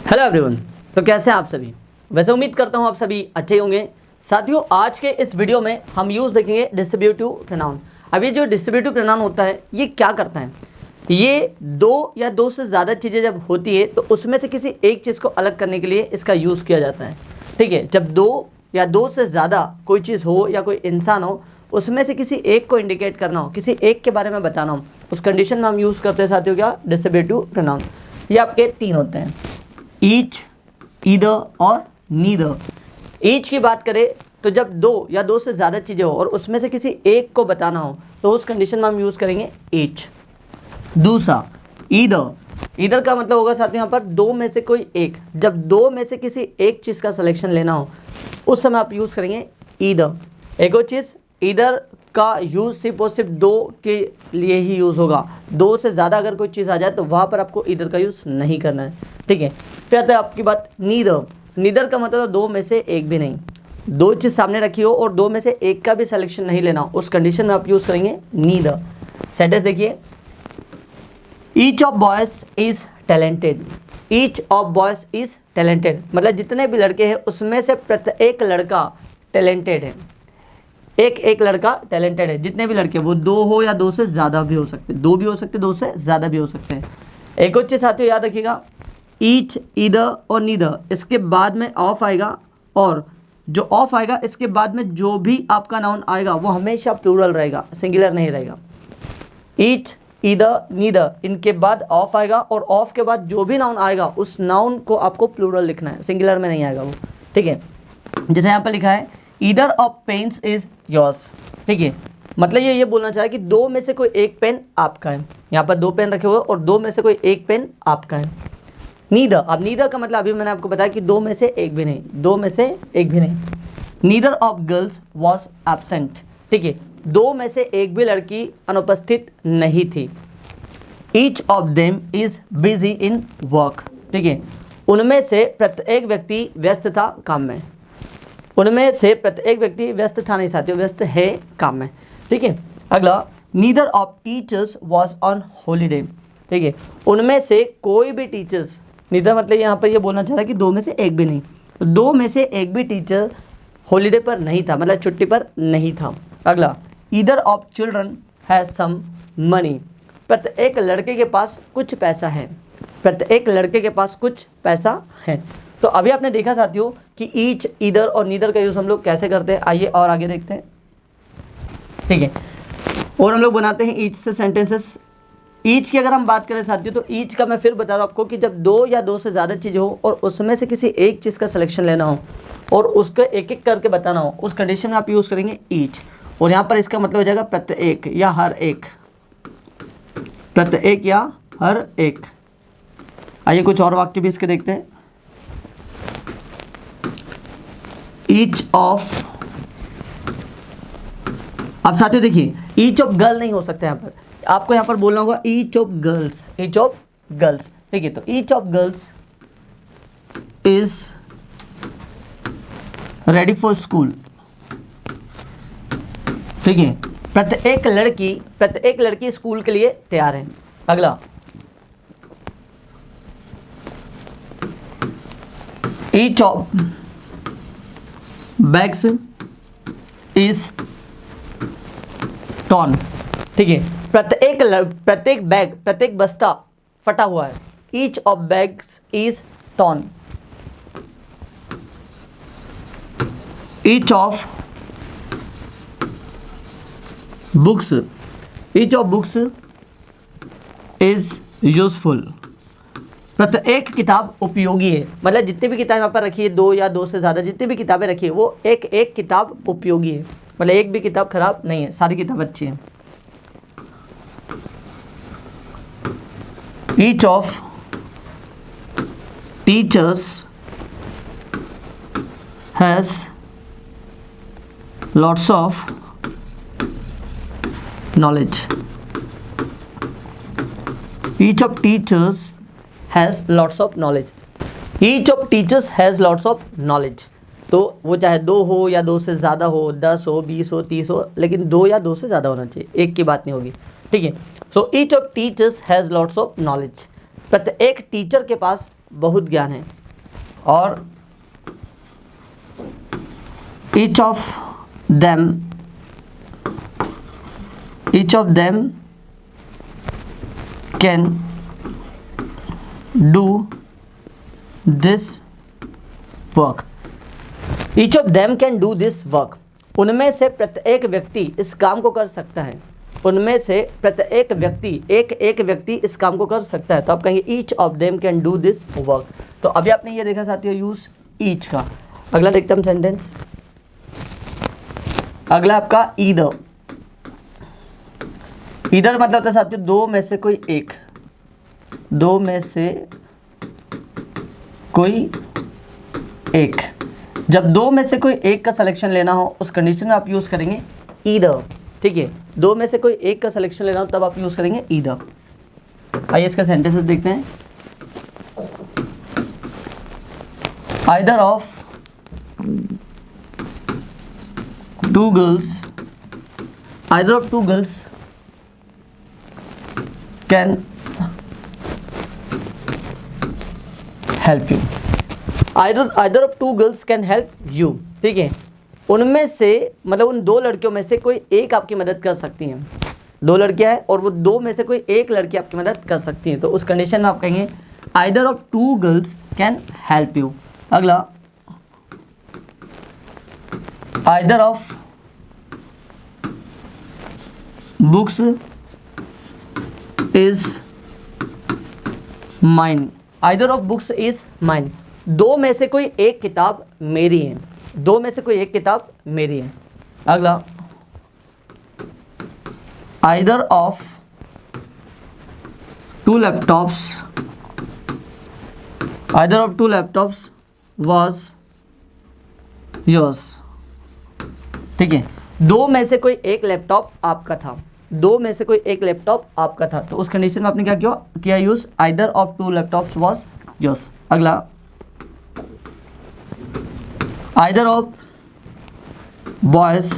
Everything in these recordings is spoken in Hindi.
Hello everyone. तो कैसे हैं आप सभी। वैसे उम्मीद करता हूं आप सभी अच्छे होंगे। साथियों, आज के इस वीडियो में हम यूज़ देखेंगे डिस्ट्रीब्यूटिव प्रोनाउन। अब ये जो डिस्ट्रीब्यूटिव प्रोनाउन होता है ये क्या करता है, ये दो या दो से ज़्यादा चीज़ें जब होती है तो उसमें से किसी एक चीज़ को अलग करने के लिए इसका यूज़ किया जाता है। ठीक है, जब दो या दो से ज़्यादा कोई चीज़ हो या कोई इंसान हो, उसमें से किसी एक को इंडिकेट करना हो, किसी एक के बारे में बताना हो, उस कंडीशन में हम यूज़ करते हैं साथियों क्या, डिस्ट्रीब्यूटिव प्रोनाउन। ये आपके तीन होते हैं, ईच, ईदर और नीदर। ईच की बात करें तो जब दो या दो से ज़्यादा चीज़ें हो और उसमें से किसी एक को बताना हो तो उस कंडीशन में हम यूज़ करेंगे ईच। दूसरा ईदर। ईदर का मतलब होगा साथियों यहाँ पर दो में से कोई एक, जब दो में से किसी एक चीज़ का सिलेक्शन लेना हो उस समय आप यूज़ करेंगे ईदर। एक और चीज़, ईदर का यूज़ सिर्फ और सिर्फ दो के लिए ही यूज़ होगा। दो से ज़्यादा अगर कोई चीज़ आ जाए तो वहाँ पर आपको ईदर का यूज़ नहीं करना है। ठीक है, फिर आता है आपकी बात नीदर। नीदर का मतलब दो में से एक भी नहीं, दो चीज़ सामने रखी हो और दो में से एक का भी सिलेक्शन नहीं लेना, उस कंडीशन में आप यूज़ करेंगे नीदर। सेंटेंस देखिए, each of boys is talented. Each of boys is talented मतलब जितने भी लड़के हैं उसमें से प्रत्येक लड़का टैलेंटेड है। एक एक लड़का टैलेंटेड है, जितने भी लड़के, वो दो हो या दो से ज़्यादा भी हो सकते हैं, दो भी हो सकते हैं, दो से ज़्यादा भी हो सकते हैं। एक और चीज़ साथियों याद रखिएगा, ईच, ईदर और नीदर, इसके बाद में ऑफ आएगा और जो ऑफ आएगा इसके बाद में जो भी आपका नाउन आएगा वो हमेशा प्लूरल रहेगा, सिंगुलर नहीं रहेगा। ईच, ईदर, नीदर, इनके बाद ऑफ आएगा और ऑफ के बाद जो भी नाउन आएगा उस नाउन को आपको प्लूरल लिखना है, सिंगुलर में नहीं आएगा वो। ठीक है, जैसे यहाँ पर लिखा है either of pens is yours. ठीक है, मतलब ये बोलना चाहे कि दो में से कोई एक पेन आपका है। यहाँ पर दो पेन रखे हुए और दो में से कोई एक पेन आपका है। नीदर, अब नीदर का मतलब अभी मैंने आपको बताया कि दो में से एक भी नहीं, दो में से एक भी नहीं। Neither of girls was absent. ठीक है, दो में से एक भी लड़की अनुपस्थित नहीं थी। Each of them is busy in work. ठीक है, उनमें से प्रत्येक व्यक्ति व्यस्त था काम में। उनमें से प्रत्येक व्यक्ति व्यस्त था नहीं साथियों, व्यस्त है काम में। ठीक है, अगला, neither of teachers was on holiday. ठीक है, उनमें से कोई भी टीचर्स, नीदर मतलब यहाँ पर ये बोलना चाह रहा है कि दो में से एक भी नहीं, दो में से एक भी टीचर हॉलीडे पर नहीं था, मतलब छुट्टी पर नहीं था। अगला, either of children has some money. प्रत्येक लड़के के पास कुछ पैसा है, प्रत्येक लड़के के पास कुछ पैसा है। तो अभी आपने देखा साथियों कि ईच, ईदर और नीदर का यूज़ हम लोग कैसे करते हैं, आइए और आगे देखते हैं। ठीक है, और हम लोग बनाते हैं ईच से सेंटेंसेस। ईच की अगर हम बात करें साथियों तो ईच का मैं फिर बता रहा हूँ आपको कि जब दो या दो से ज़्यादा चीज़ें हो और उसमें से किसी एक चीज़ का सिलेक्शन लेना हो और उसको एक एक करके बताना हो, उस कंडीशन में आप यूज़ करेंगे ईच। और यहाँ पर इसका मतलब हो जाएगा प्रत्येक या हर एक, प्रत्येक या हर एक। आइए कुछ और वाक्य भी इसके देखते हैं। ईच ऑफ, अब साथियों देखिए ईच ऑफ गर्ल नहीं हो सकता, यहाँ पर आपको यहाँ पर बोलना होगा each of girls, each of girls. ठीक है, तो each of girls is ready for school. ठीक है, प्रत्येक लड़की स्कूल के लिए तैयार है। अगला, each of bags is torn. ठीक है, प्रत्येक बैग, प्रत्येक बस्ता फटा हुआ है। Each of bags is torn. Each of books, each of books is useful. प्रत्येक किताब उपयोगी है, मतलब जितनी भी किताब यहाँ पर रखी है, दो या दो से ज़्यादा जितनी भी किताबें रखी है वो एक एक किताब उपयोगी है, मतलब एक भी किताब खराब नहीं है, सारी किताब अच्छी है। Each of teachers has lots of knowledge. Each of teachers has lots of knowledge. Each of teachers has lots of knowledge, तो वो चाहे दो हो या दो से ज़्यादा हो, 10 हो, 20 हो, 30 हो, लेकिन दो या दो से ज़्यादा होना चाहिए, एक की बात नहीं होगी। ठीक है, so each of teachers has lots of knowledge. प्रत्येक टीचर के पास बहुत ज्ञान है, और each of them can do this work. Each of them can do this work. उनमें से प्रत्येक व्यक्ति इस काम को कर सकता है। उनमें से प्रत्येक व्यक्ति, एक व्यक्ति इस काम को कर सकता है। तो आप कहेंगे each of them can do this work। तो अभी आपने ये देखा साथियों यूज each का। अगला देखते हम सेंटेंस। अगला आपका ईदर। ईदर मतलब होता है साथियों दो में से कोई एक, दो में से कोई एक। जब दो में से कोई एक का सिलेक्शन लेना हो उस कंडीशन में आप यूज करेंगे ईदर। ठीक है, दो में से कोई एक का सिलेक्शन लेना हो तब आप यूज करेंगे ईदर। आइए इसका सेंटेंसेस देखते हैं। Either of two girls, either of two girls can help you. Either of two girls can help you. ठीक है, उनमें से मतलब उन दो लड़कियों में से कोई एक आपकी मदद कर सकती हैं। दो लड़कियां हैं और वो दो में से कोई एक लड़की आपकी मदद कर सकती है, तो उस कंडीशन में आप कहेंगे either of two girls can help you। अगला either of books is mine। either of books is mine। दो में से कोई एक किताब मेरी है, दो में से कोई एक किताब मेरी है। अगला either of two laptops, either of two laptops was yours। ठीक है, दो में से कोई एक लैपटॉप आपका था, दो में से कोई एक लैपटॉप आपका था, तो उस कंडीशन में आपने क्या किया use either of two laptops was yours. अगला आइदर ऑफ बॉयज,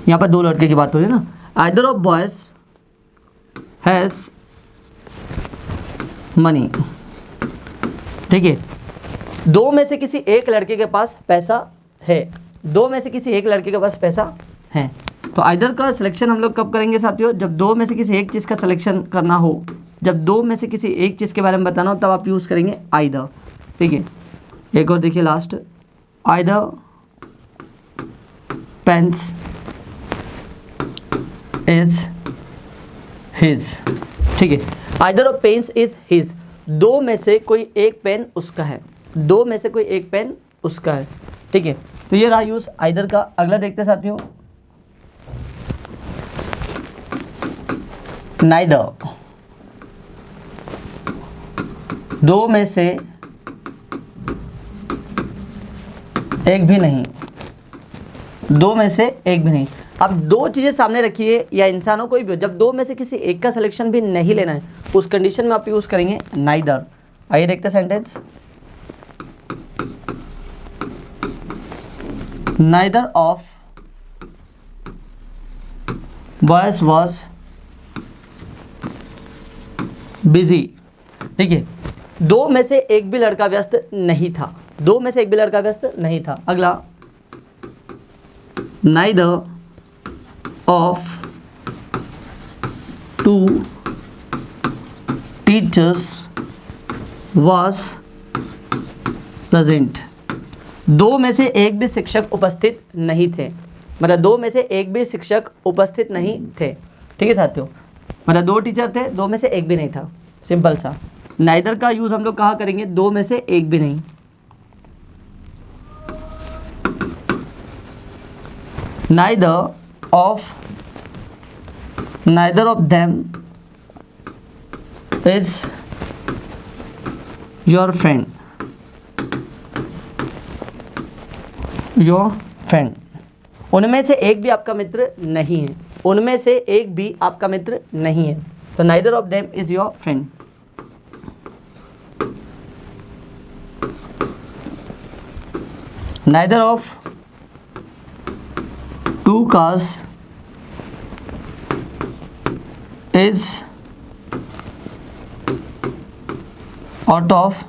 यहाँ पर दो लड़के की बात हो रही है ना, either of boys has money. ठीक है, दो में से किसी एक लड़के के पास पैसा है, दो में से किसी एक लड़के के पास पैसा है। तो आइदर का सिलेक्शन हम लोग कब करेंगे साथियों, जब दो में से किसी एक चीज़ का सिलेक्शन करना हो, जब दो में से किसी एक चीज़ के बारे में बताना हो तब आप यूज़ करेंगे आइदर। ठीक है, एक और देखिए last, either pens is his. ठीक है, either of pens is his, दो में से कोई एक पेन उसका है, दो में से कोई एक पेन उसका है। ठीक है, तो ये रहा यूज आइदर का। अगला देखते हैं साथियों, नाइदर। दो में से एक भी नहीं, दो में से एक भी नहीं। अब दो चीज़ें सामने रखिए या इंसानों कोई भी हो, जब दो में से किसी एक का सिलेक्शन भी नहीं लेना है उस कंडीशन में आप यूज़ करेंगे नाइदर। आइए देखते हैं sentence, neither of boys was busy। ठीक है, दो में से एक भी लड़का व्यस्त नहीं था, दो में से एक भी लड़का व्यस्त नहीं था। अगला neither of two teachers was present। दो में से एक भी शिक्षक उपस्थित नहीं थे, मतलब दो में से एक भी शिक्षक उपस्थित नहीं थे। ठीक है साथियों, मतलब दो टीचर थे, दो में से एक भी नहीं था, सिंपल सा। नाइदर का यूज़ हम लोग कहाँ करेंगे, दो में से एक भी नहीं। neither of them is your friend। Your friend, उनमें से एक भी आपका मित्र नहीं है, उनमें से एक भी आपका मित्र नहीं है, तो neither of them is your friend. Neither of two cars is out of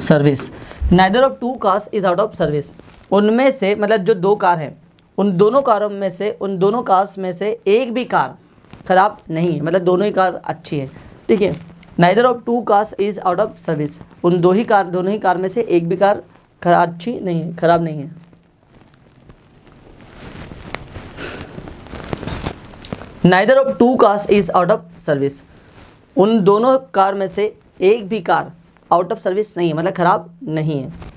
service. Neither of two cars is out of service, उनमें से मतलब जो दो कार हैं उन दोनों कारों में से, उन दोनों कार्स में से एक भी कार ख़राब नहीं है, मतलब दोनों ही कार अच्छी है, ठीक है। Neither of two cars is out of service, उन दोनों ही कार में से एक भी कार अच्छी नहीं है, ख़राब नहीं है। Neither of two cars is out of service, उन दोनों कार में से एक भी कार आउट ऑफ सर्विस नहीं है, मतलब ख़राब नहीं है।